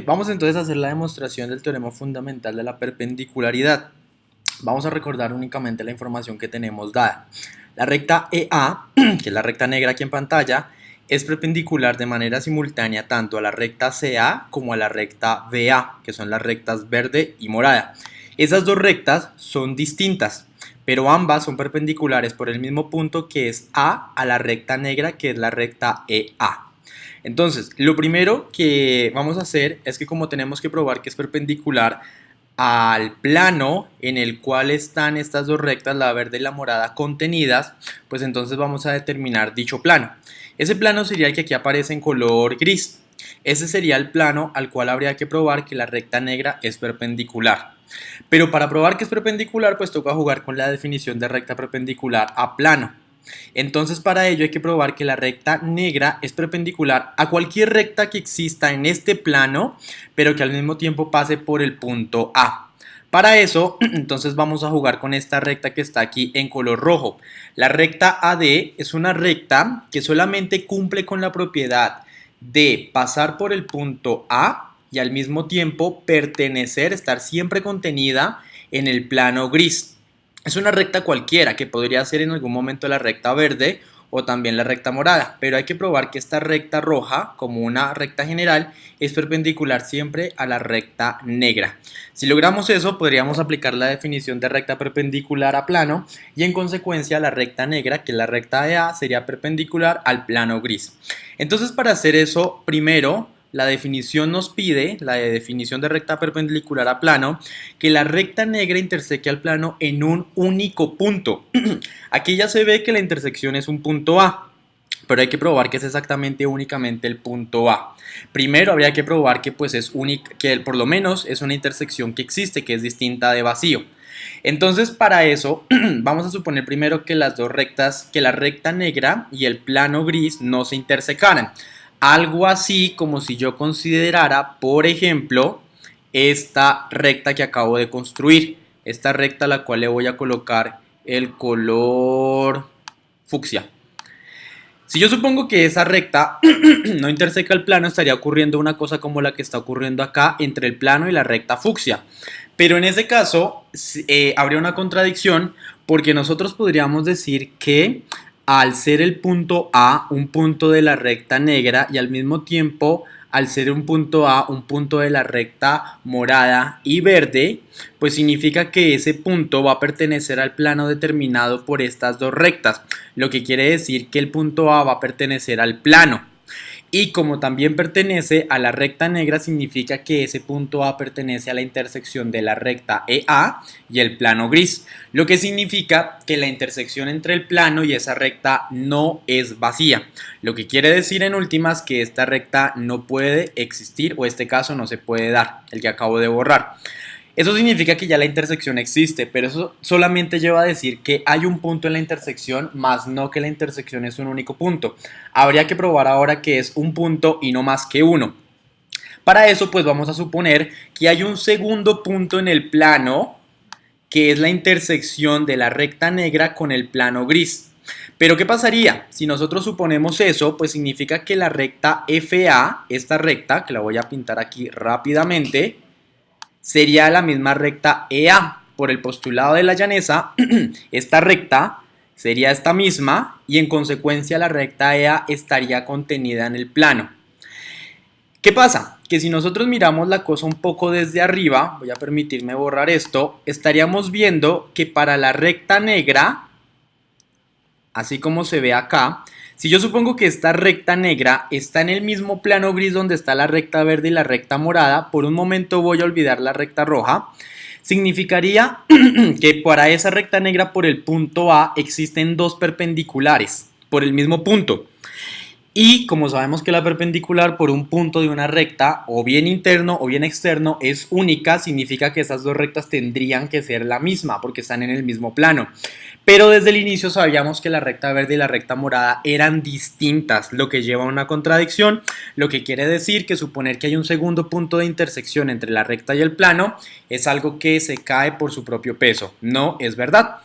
Vamos entonces a hacer la demostración del teorema fundamental de la perpendicularidad. Vamos a recordar únicamente la información que tenemos dada. La recta EA, que es la recta negra aquí en pantalla, es perpendicular de manera simultánea tanto a la recta CA como a la recta BA, que son las rectas verde y morada. Esas dos rectas son distintas, pero ambas son perpendiculares por el mismo punto que es a la recta negra, que es la recta EA. Entonces, lo primero que vamos a hacer es que como tenemos que probar que es perpendicular al plano en el cual están estas dos rectas, la verde y la morada, contenidas, pues entonces vamos a determinar dicho plano. Ese plano sería el que aquí aparece en color gris. Ese sería el plano al cual habría que probar que la recta negra es perpendicular. Pero para probar que es perpendicular, pues toca jugar con la definición de recta perpendicular a plano. Entonces para ello hay que probar que la recta negra es perpendicular a cualquier recta que exista en este plano, pero que al mismo tiempo pase por el punto A. Para eso, entonces vamos a jugar con esta recta que está aquí en color rojo. La recta AD es una recta que solamente cumple con la propiedad de pasar por el punto A y al mismo tiempo pertenecer, estar siempre contenida en el plano gris. Es una recta cualquiera que podría ser en algún momento la recta verde o también la recta morada, pero hay que probar que esta recta roja, como una recta general, es perpendicular siempre a la recta negra. Si logramos eso, podríamos aplicar la definición de recta perpendicular a plano y en consecuencia la recta negra, que es la recta de A, sería perpendicular al plano gris. Entonces para hacer eso, primero la definición nos pide, la definición de recta perpendicular a plano, que la recta negra interseque al plano en un único punto. Aquí ya se ve que la intersección es un punto A, pero hay que probar que es exactamente únicamente el punto A. Primero habría que probar que, pues, es única, que por lo menos es una intersección que existe, que es distinta de vacío. Entonces para eso vamos a suponer primero que las dos rectas, que la recta negra y el plano gris no se intersecaran. Algo así como si yo considerara, por ejemplo, esta recta que acabo de construir. Esta recta a la cual le voy a colocar el color fucsia. Si yo supongo que esa recta no interseca el plano, estaría ocurriendo una cosa como la que está ocurriendo acá entre el plano y la recta fucsia. Pero en ese caso habría una contradicción porque nosotros podríamos decir que al ser el punto A un punto de la recta negra y al mismo tiempo al ser un punto A un punto de la recta morada y verde, pues significa que ese punto va a pertenecer al plano determinado por estas dos rectas, lo que quiere decir que el punto A va a pertenecer al plano. Y como también pertenece a la recta negra, significa que ese punto A pertenece a la intersección de la recta EA y el plano gris, lo que significa que la intersección entre el plano y esa recta no es vacía, lo que quiere decir en últimas que esta recta no puede existir o este caso no se puede dar, el que acabo de borrar. Eso significa que ya la intersección existe, pero eso solamente lleva a decir que hay un punto en la intersección, más no que la intersección es un único punto. Habría que probar ahora que es un punto y no más que uno. Para eso, pues vamos a suponer que hay un segundo punto en el plano, que es la intersección de la recta negra con el plano gris. Pero ¿qué pasaría? Si nosotros suponemos eso, pues significa que la recta FA, esta recta, que la voy a pintar aquí rápidamente, sería la misma recta EA. Por el postulado de la llaneza, esta recta sería esta misma y en consecuencia la recta EA estaría contenida en el plano. ¿Qué pasa? Que si nosotros miramos la cosa un poco desde arriba, voy a permitirme borrar esto, estaríamos viendo que para la recta negra, así como se ve acá, si yo supongo que esta recta negra está en el mismo plano gris donde está la recta verde y la recta morada, por un momento voy a olvidar la recta roja, significaría que para esa recta negra por el punto A existen dos perpendiculares por el mismo punto. Y como sabemos que la perpendicular por un punto de una recta, o bien interno o bien externo, es única, significa que esas dos rectas tendrían que ser la misma porque están en el mismo plano. Pero desde el inicio sabíamos que la recta verde y la recta morada eran distintas, lo que lleva a una contradicción, lo que quiere decir que suponer que hay un segundo punto de intersección entre la recta y el plano es algo que se cae por su propio peso. No es verdad.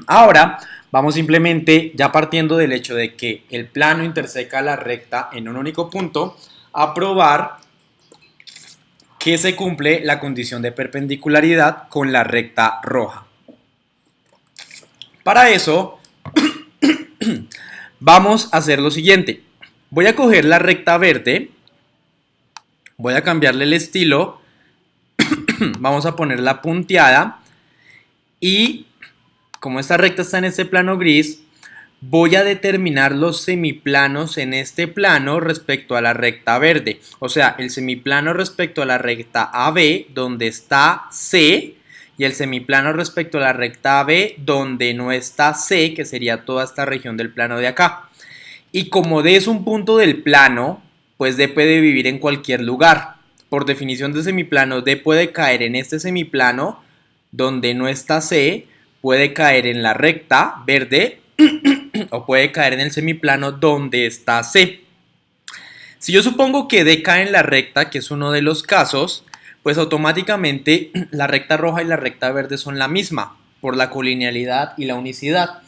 Ahora vamos simplemente, ya partiendo del hecho de que el plano interseca la recta en un único punto, a probar que se cumple la condición de perpendicularidad con la recta roja. Para eso, vamos a hacer lo siguiente. Voy a coger la recta verde, voy a cambiarle el estilo, vamos a ponerla punteada y como esta recta está en este plano gris, voy a determinar los semiplanos en este plano respecto a la recta verde. O sea, el semiplano respecto a la recta AB, donde está C, y el semiplano respecto a la recta AB, donde no está C, que sería toda esta región del plano de acá. Y como D es un punto del plano, pues D puede vivir en cualquier lugar. Por definición de semiplano, D puede caer en este semiplano, donde no está C, puede caer en la recta verde o puede caer en el semiplano donde está C. Si yo supongo que D cae en la recta, que es uno de los casos, pues automáticamente la recta roja y la recta verde son la misma, por la colinealidad y la unicidad.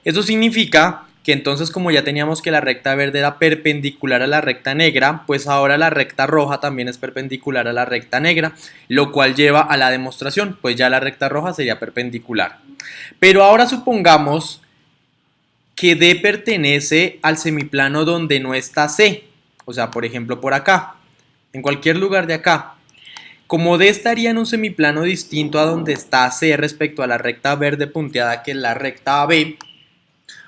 Eso significa que entonces, como ya teníamos que la recta verde era perpendicular a la recta negra, pues ahora la recta roja también es perpendicular a la recta negra, lo cual lleva a la demostración, pues ya la recta roja sería perpendicular. Pero ahora supongamos que D pertenece al semiplano donde no está C, o sea, por ejemplo por acá, en cualquier lugar de acá. Como D estaría en un semiplano distinto a donde está C respecto a la recta verde punteada, que es la recta AB,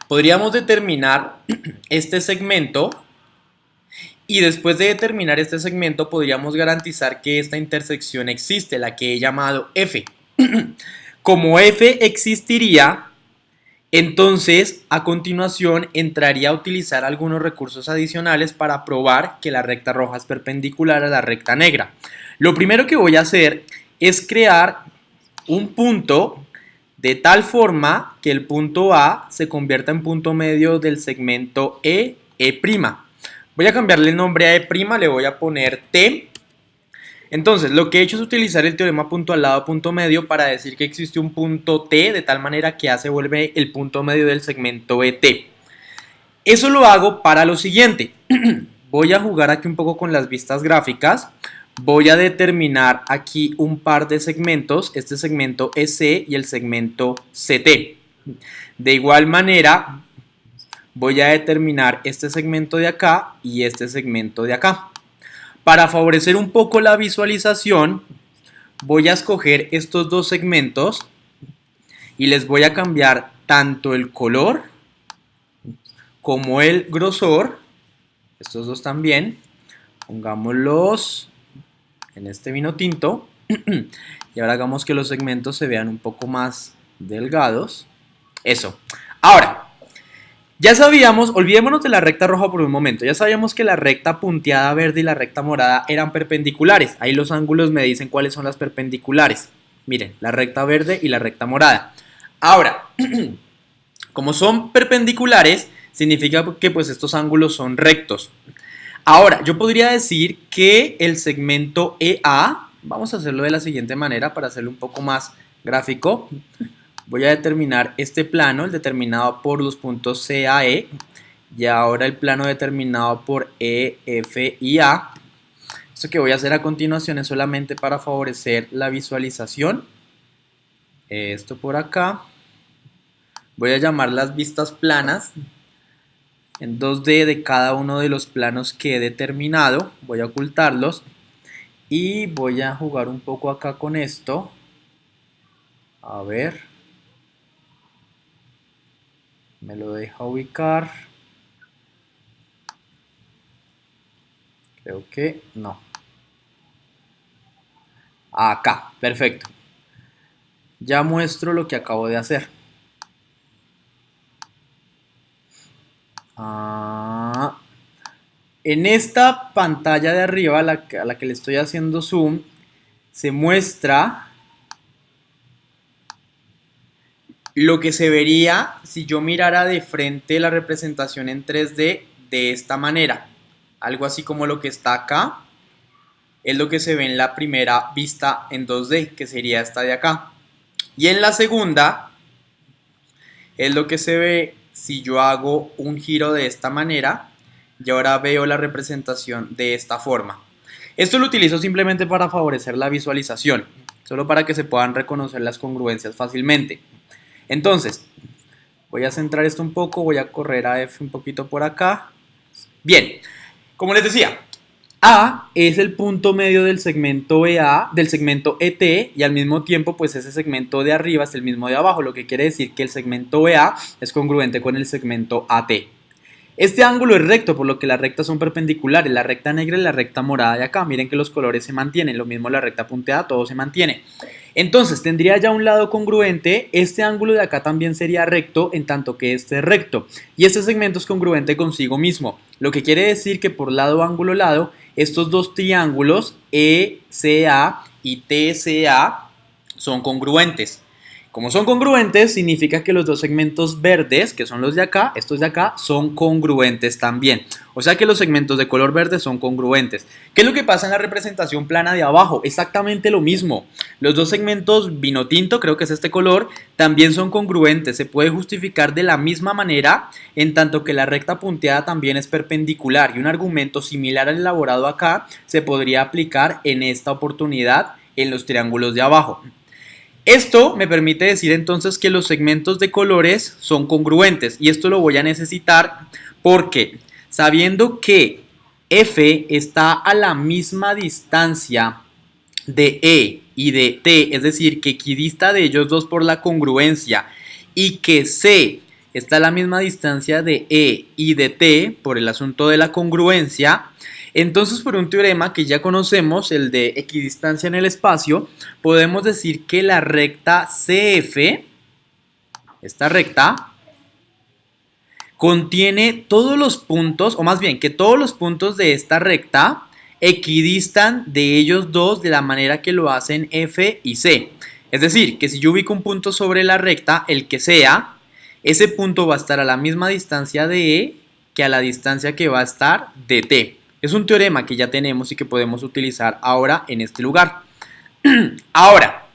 podríamos determinar este segmento y después de determinar este segmento podríamos garantizar que esta intersección existe, la que he llamado F. Como F existiría, entonces, a continuación, entraría a utilizar algunos recursos adicionales para probar que la recta roja es perpendicular a la recta negra. Lo primero que voy a hacer es crear un punto de tal forma que el punto A se convierta en punto medio del segmento E'. Voy a cambiarle el nombre a E', le voy a poner T. Entonces, lo que he hecho es utilizar el teorema punto al lado punto medio para decir que existe un punto T de tal manera que A se vuelve el punto medio del segmento ET. Eso lo hago para lo siguiente. Voy a jugar aquí un poco con las vistas gráficas. Voy a determinar aquí un par de segmentos, este segmento EC y el segmento CT. De igual manera, voy a determinar este segmento de acá y este segmento de acá. Para favorecer un poco la visualización, voy a escoger estos dos segmentos y les voy a cambiar tanto el color como el grosor. Estos dos también. Pongámoslos en este vino tinto. Y ahora hagamos que los segmentos se vean un poco más delgados. Eso. Ahora, ya sabíamos, olvidémonos de la recta roja por un momento, ya sabíamos que la recta punteada verde y la recta morada eran perpendiculares. Ahí los ángulos me dicen cuáles son las perpendiculares. Miren, la recta verde y la recta morada. Ahora, como son perpendiculares, significa que pues estos ángulos son rectos. Ahora, yo podría decir que el segmento EA, vamos a hacerlo de la siguiente manera para hacerlo un poco más gráfico. Voy a determinar este plano, el determinado por los puntos CAE, y ahora el plano determinado por E, F y A. Esto que voy a hacer a continuación es solamente para favorecer la visualización. Esto por acá. Voy a llamar las vistas planas en 2D de cada uno de los planos que he determinado. Voy a ocultarlos y voy a jugar un poco acá con esto. A ver. Me lo deja ubicar. Creo que no. Acá, perfecto. Ya muestro lo que acabo de hacer. En esta pantalla de arriba, a la que le estoy haciendo zoom, se muestra lo que se vería si yo mirara de frente la representación en 3D de esta manera. Algo así como lo que está acá es lo que se ve en la primera vista en 2D, que sería esta de acá. Y en la segunda es lo que se ve si yo hago un giro de esta manera y ahora veo la representación de esta forma. Esto lo utilizo simplemente para favorecer la visualización, solo para que se puedan reconocer las congruencias fácilmente. Entonces, voy a centrar esto un poco, voy a correr a F un poquito por acá. Bien, como les decía, A es el punto medio del segmento EA, del segmento ET, y al mismo tiempo pues ese segmento de arriba es el mismo de abajo, lo que quiere decir que el segmento EA es congruente con el segmento AT. Este ángulo es recto, por lo que las rectas son perpendiculares, la recta negra y la recta morada de acá. Miren que los colores se mantienen, lo mismo la recta punteada, todo se mantiene. Entonces tendría ya un lado congruente, este ángulo de acá también sería recto, en tanto que este es recto. Y este segmento es congruente consigo mismo, lo que quiere decir que por lado, ángulo, lado, estos dos triángulos ECA y TCA son congruentes. Como son congruentes, significa que los dos segmentos verdes, que son los de acá, estos de acá, son congruentes también. O sea que los segmentos de color verde son congruentes. ¿Qué es lo que pasa en la representación plana de abajo? Exactamente lo mismo. Los dos segmentos vino tinto, creo que es este color, también son congruentes. Se puede justificar de la misma manera, en tanto que la recta punteada también es perpendicular. Y un argumento similar al elaborado acá se podría aplicar en esta oportunidad en los triángulos de abajo. Esto me permite decir entonces que los segmentos de colores son congruentes, y esto lo voy a necesitar porque sabiendo que F está a la misma distancia de E y de T, es decir, que equidista de ellos dos por la congruencia, y que C está a la misma distancia de E y de T por el asunto de la congruencia, entonces por un teorema que ya conocemos, el de equidistancia en el espacio, podemos decir que la recta CF, esta recta, contiene todos los puntos, o más bien que todos los puntos de esta recta equidistan de ellos dos de la manera que lo hacen F y C. Es decir, que si yo ubico un punto sobre la recta, el que sea, ese punto va a estar a la misma distancia de E que a la distancia que va a estar de T. Es un teorema que ya tenemos y que podemos utilizar ahora en este lugar. Ahora,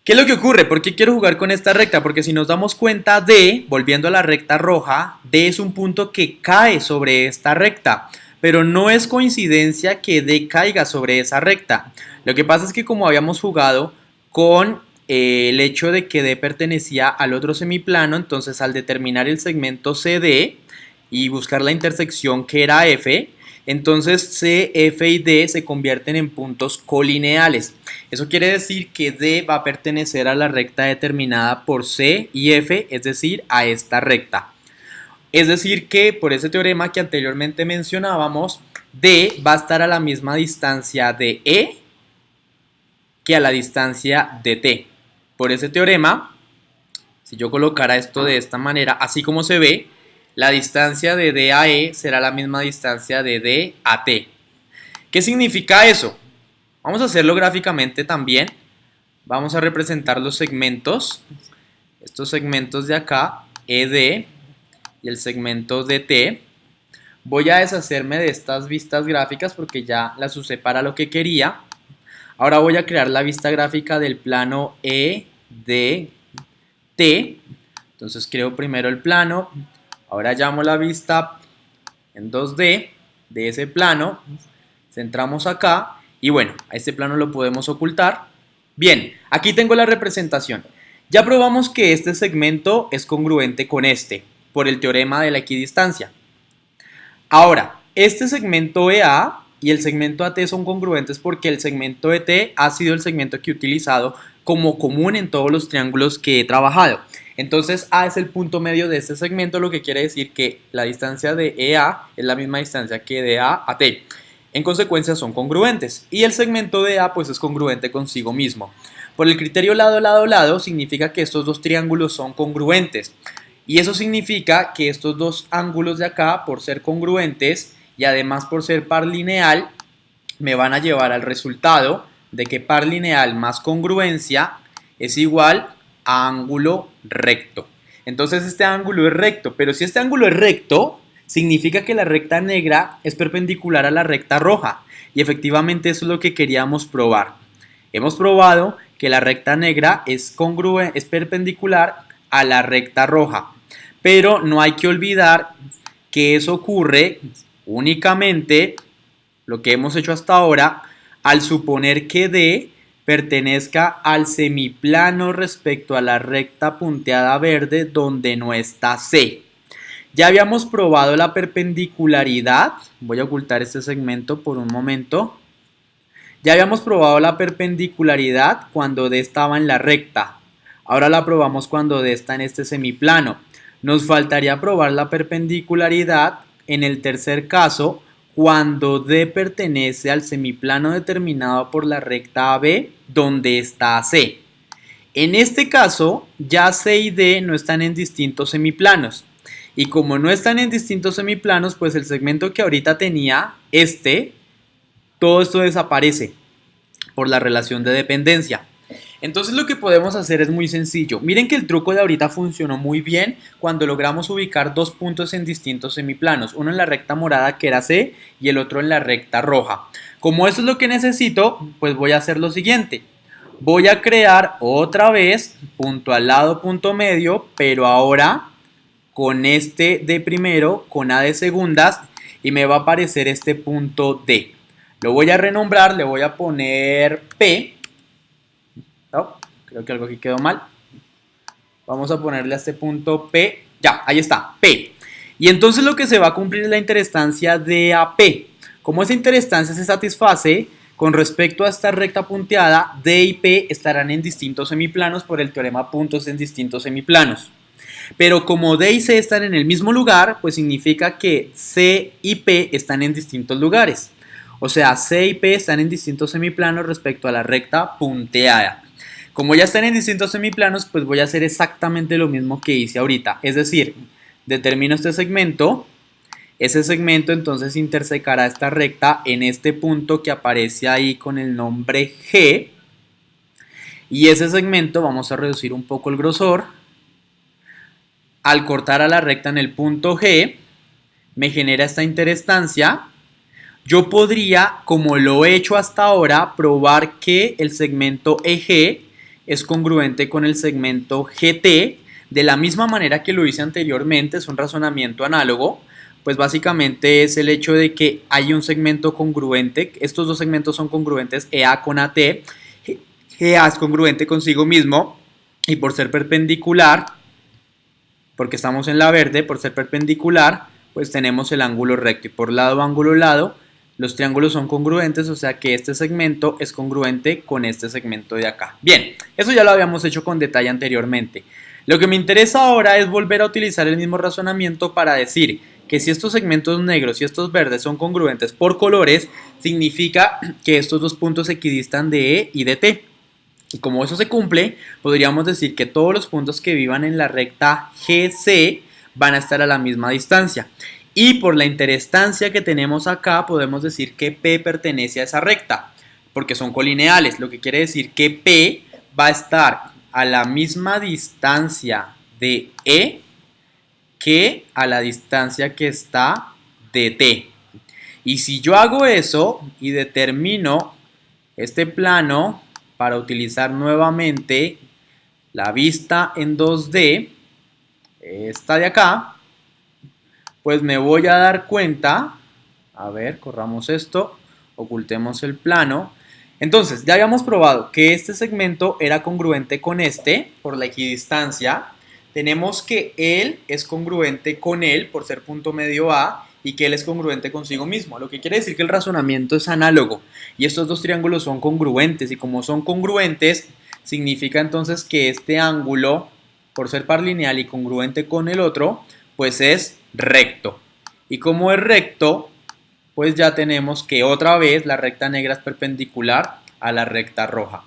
¿qué es lo que ocurre? ¿Por qué quiero jugar con esta recta? Porque si nos damos cuenta D, volviendo a la recta roja, D es un punto que cae sobre esta recta. Pero no es coincidencia que D caiga sobre esa recta. Lo que pasa es que como habíamos jugado con el hecho de que D pertenecía al otro semiplano, entonces al determinar el segmento CD y buscar la intersección que era F, entonces C, F y D se convierten en puntos colineales. Eso quiere decir que D va a pertenecer a la recta determinada por C y F, es decir, a esta recta. Es decir que por ese teorema que anteriormente mencionábamos, D va a estar a la misma distancia de E que a la distancia de T. Por ese teorema, si yo colocara esto de esta manera, así como se ve, la distancia de D a E será la misma distancia de D a T. ¿Qué significa eso? Vamos a hacerlo gráficamente también. Vamos a representar los segmentos. Estos segmentos de acá, ED y el segmento DT. Voy a deshacerme de estas vistas gráficas porque ya las usé para lo que quería. Ahora voy a crear la vista gráfica del plano EDT. Entonces creo primero el plano. Ahora llamo la vista en 2D de ese plano, centramos acá y bueno, a este plano lo podemos ocultar. Bien, aquí tengo la representación. Ya probamos que este segmento es congruente con este, por el teorema de la equidistancia. Ahora, este segmento EA y el segmento AT son congruentes porque el segmento ET ha sido el segmento que he utilizado como común en todos los triángulos que he trabajado. Entonces A es el punto medio de este segmento, lo que quiere decir que la distancia de EA es la misma distancia que de A a T. En consecuencia son congruentes y el segmento de A pues es congruente consigo mismo. Por el criterio lado, lado, lado significa que estos dos triángulos son congruentes. Y eso significa que estos dos ángulos de acá, por ser congruentes y además por ser par lineal, me van a llevar al resultado de que par lineal más congruencia es igual a ángulo recto. Entonces este ángulo es recto, pero si este ángulo es recto, significa que la recta negra es perpendicular a la recta roja. Y efectivamente eso es lo que queríamos probar. Hemos probado que la recta negra es perpendicular a la recta roja. Pero no hay que olvidar que eso ocurre únicamente, lo que hemos hecho hasta ahora, al suponer que D pertenezca al semiplano respecto a la recta punteada verde donde no está C. Ya habíamos probado la perpendicularidad. Voy a ocultar este segmento por un momento. Ya habíamos probado la perpendicularidad cuando D estaba en la recta. Ahora la probamos cuando D está en este semiplano. Nos faltaría probar la perpendicularidad en el tercer caso cuando D pertenece al semiplano determinado por la recta AB donde está C. En este caso, ya C y D no están en distintos semiplanos. Y como no están en distintos semiplanos, pues el segmento que ahorita tenía, todo esto desaparece por la relación de dependencia. Entonces lo que podemos hacer es muy sencillo. Miren que el truco de ahorita funcionó muy bien cuando logramos ubicar dos puntos en distintos semiplanos. Uno en la recta morada que era C y el otro en la recta roja. Como eso es lo que necesito, pues voy a hacer lo siguiente. Voy a crear otra vez punto al lado, punto medio, pero ahora con este de primero, con A de segundas, y me va a aparecer este punto D. Lo voy a renombrar, le voy a poner P. No, creo que algo aquí quedó mal. Vamos a ponerle a este punto P. Ya, ahí está, P. Y entonces lo que se va a cumplir es la interestancia de AP. Como esa interestancia se satisface, con respecto a esta recta punteada, D y P estarán en distintos semiplanos por el teorema puntos en distintos semiplanos. Pero como D y C están en el mismo lugar, pues significa que C y P están en distintos lugares. O sea, C y P están en distintos semiplanos respecto a la recta punteada. Como ya están en distintos semiplanos, pues voy a hacer exactamente lo mismo que hice ahorita. Es decir, determino este segmento. Ese segmento entonces intersecará esta recta en este punto que aparece ahí con el nombre G. Y ese segmento vamos a reducir un poco el grosor. Al cortar a la recta en el punto G, me genera esta interestancia. Yo podría, como lo he hecho hasta ahora, probar que el segmento EG es congruente con el segmento GT, de la misma manera que lo hice anteriormente. Es un razonamiento análogo. Pues básicamente es el hecho de que hay un segmento congruente. Estos dos segmentos son congruentes, EA con AT. GA es congruente consigo mismo y por ser perpendicular, porque estamos en la verde, por ser perpendicular, pues tenemos el ángulo recto. Y por lado, ángulo, lado, los triángulos son congruentes, o sea que este segmento es congruente con este segmento de acá. Bien, eso ya lo habíamos hecho con detalle anteriormente. Lo que me interesa ahora es volver a utilizar el mismo razonamiento para decir que si estos segmentos negros y estos verdes son congruentes por colores, significa que estos dos puntos equidistan de E y de T. Y como eso se cumple, podríamos decir que todos los puntos que vivan en la recta GC van a estar a la misma distancia. Y por la interestancia que tenemos acá, podemos decir que P pertenece a esa recta, porque son colineales, lo que quiere decir que P va a estar a la misma distancia de E que a la distancia que está de T. Y si yo hago eso y determino este plano para utilizar nuevamente la vista en 2D, esta de acá, pues me voy a dar cuenta, a ver, corramos esto, ocultemos el plano. Entonces, ya habíamos probado que este segmento era congruente con este por la equidistancia. Tenemos que él es congruente con él por ser punto medio A y que él es congruente consigo mismo, lo que quiere decir que el razonamiento es análogo y estos dos triángulos son congruentes, y como son congruentes significa entonces que este ángulo, por ser par lineal y congruente con el otro, pues es recto. Y como es recto, pues ya tenemos que otra vez la recta negra es perpendicular a la recta roja.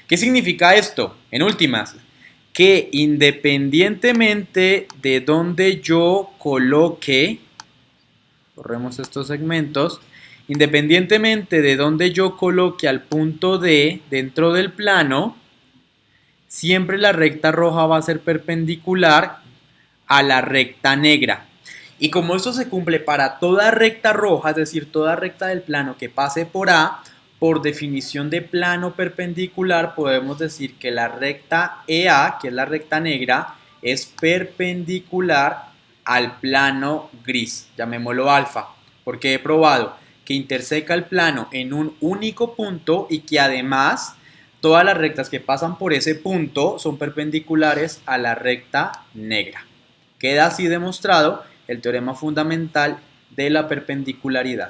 ¿Qué significa esto? En últimas, que independientemente de donde yo coloque, corremos estos segmentos, independientemente de donde yo coloque al punto D dentro del plano, siempre la recta roja va a ser perpendicular a la recta negra. Y como esto se cumple para toda recta roja, es decir, toda recta del plano que pase por A, por definición de plano perpendicular podemos decir que la recta EA, que es la recta negra, es perpendicular al plano gris, llamémoslo alfa, porque he probado que interseca el plano en un único punto y que además todas las rectas que pasan por ese punto son perpendiculares a la recta negra. Queda así demostrado el teorema fundamental de la perpendicularidad.